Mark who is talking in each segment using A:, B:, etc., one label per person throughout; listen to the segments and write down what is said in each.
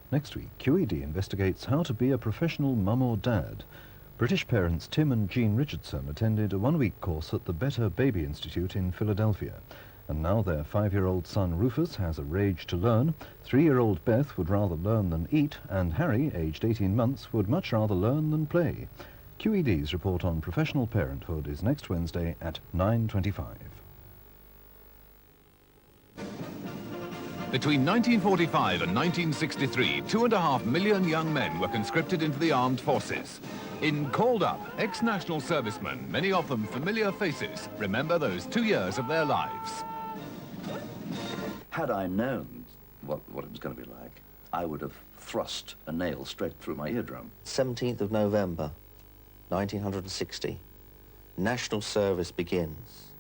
A: Next week, QED investigates how to be a professional mum or dad. British parents Tim and Jean Richardson attended a one-week course at the Better Baby Institute in Philadelphia. And now their 5-year-old son Rufus has a rage to learn, 3-year-old Beth would rather learn than eat, and Harry, aged 18 months, would much rather learn than play. QED's report on professional parenthood is next Wednesday at 9:25.
B: Between 1945 and 1963, 2.5 million young men were conscripted into the armed forces. In Called Up, ex-national servicemen, many of them familiar faces, remember those 2 years of their lives.
C: Had I known what it was going to be like, I would have thrust a nail straight through my eardrum.
D: 17th of November, 1960. National service begins.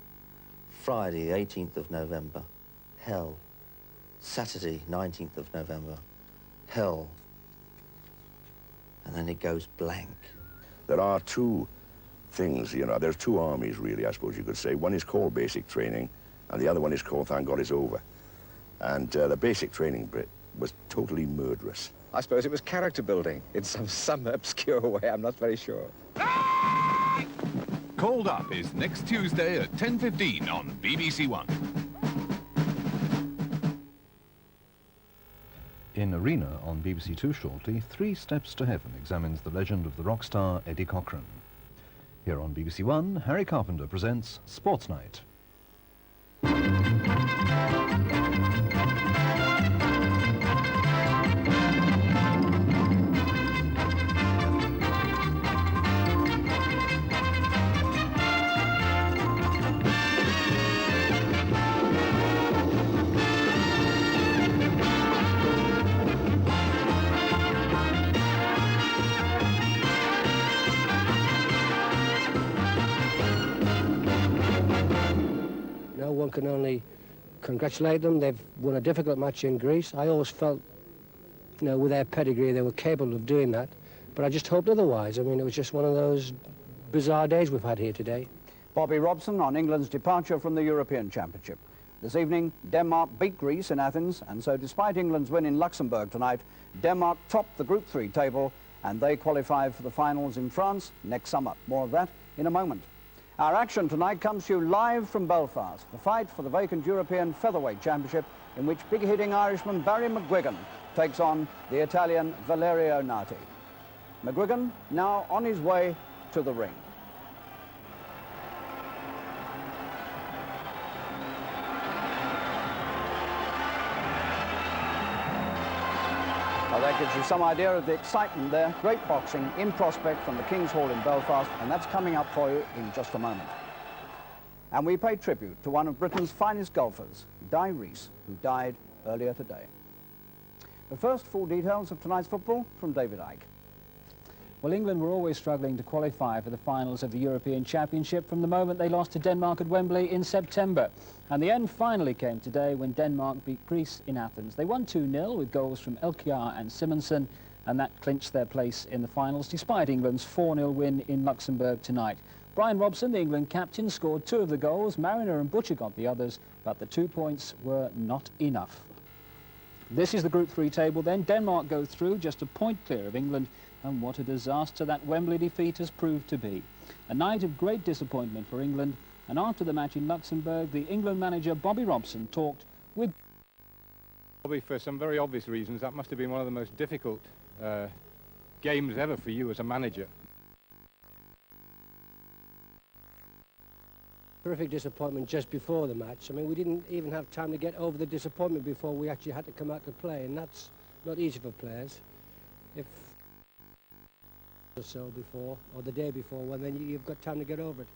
D: Friday, 18th of November. Hell. Saturday, 19th of November. Hell. And then it goes blank.
E: There are two things, you know, there's two armies, really, I suppose you could say. One is called basic training, and the other one is called Thank God It's Over. And the basic training bit was totally murderous.
F: I suppose it was character building in some obscure way, I'm not very sure.
B: Called Up is next Tuesday at 10:15 on BBC1.
A: In Arena on BBC2 shortly, 3 Steps to Heaven examines the legend of the rock star Eddie Cochran. Here on BBC1, Harry Carpenter presents Sportsnight.
G: One can only congratulate them. They've won a difficult match in Greece. I always felt, you know, with their pedigree, they were capable of doing that. But I just hoped otherwise. I mean, it was just one of those bizarre days we've had here today.
H: Bobby Robson on England's departure from the European Championship. This evening, Denmark beat Greece in Athens, and so despite England's win in Luxembourg tonight, Denmark topped the Group 3 table, and they qualify for the finals in France next summer. More of that in a moment. Our action tonight comes to you live from Belfast, the fight for the vacant European Featherweight Championship, in which big-hitting Irishman Barry McGuigan takes on the Italian Valerio Nati. McGuigan now on his way to the ring. Well, that gives you some idea of the excitement there. Great boxing in prospect from the King's Hall in Belfast, and that's coming up for you in just a moment. And we pay tribute to one of Britain's finest golfers, Di Rees, who died earlier today. But first, full details of tonight's football from David Icke.
I: Well, England were always struggling to qualify for the finals of the European Championship from the moment they lost to Denmark at Wembley in September. And the end finally came today when Denmark beat Greece in Athens. They won 2-0 with goals from Elkjær and Simonsen, and that clinched their place in the finals despite England's 4-0 win in Luxembourg tonight. Brian Robson, the England captain, scored 2 of the goals. Mariner and Butcher got the others, but the 2 points were not enough. This is the Group 3 table then. Denmark go through, just a point clear of England, and what a disaster that Wembley defeat has proved to be. A night of great disappointment for England, and after the match in Luxembourg, the England manager Bobby Robson talked with...
J: Bobby, for some very obvious reasons, that must have been one of the most difficult games ever for you as a manager.
G: Terrific disappointment just before the match. I mean, we didn't even have time to get over the disappointment before we actually had to come out to play, and that's not easy for players. If or so before, or the day before, well, then you've got time to get over it.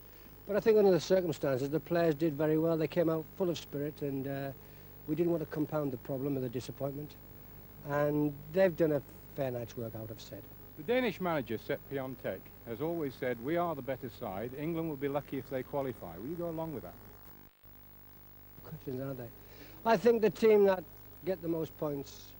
G: But I think under the circumstances, the players did very well. They came out full of spirit, and we didn't want to compound the problem of the disappointment. And they've done a fair night's work, I would have said.
J: The Danish manager, Sepp Piontek, has always said, we are the better side. England will be lucky if they qualify. Will you go along with that?
G: Questions, aren't they? I think the team that get the most points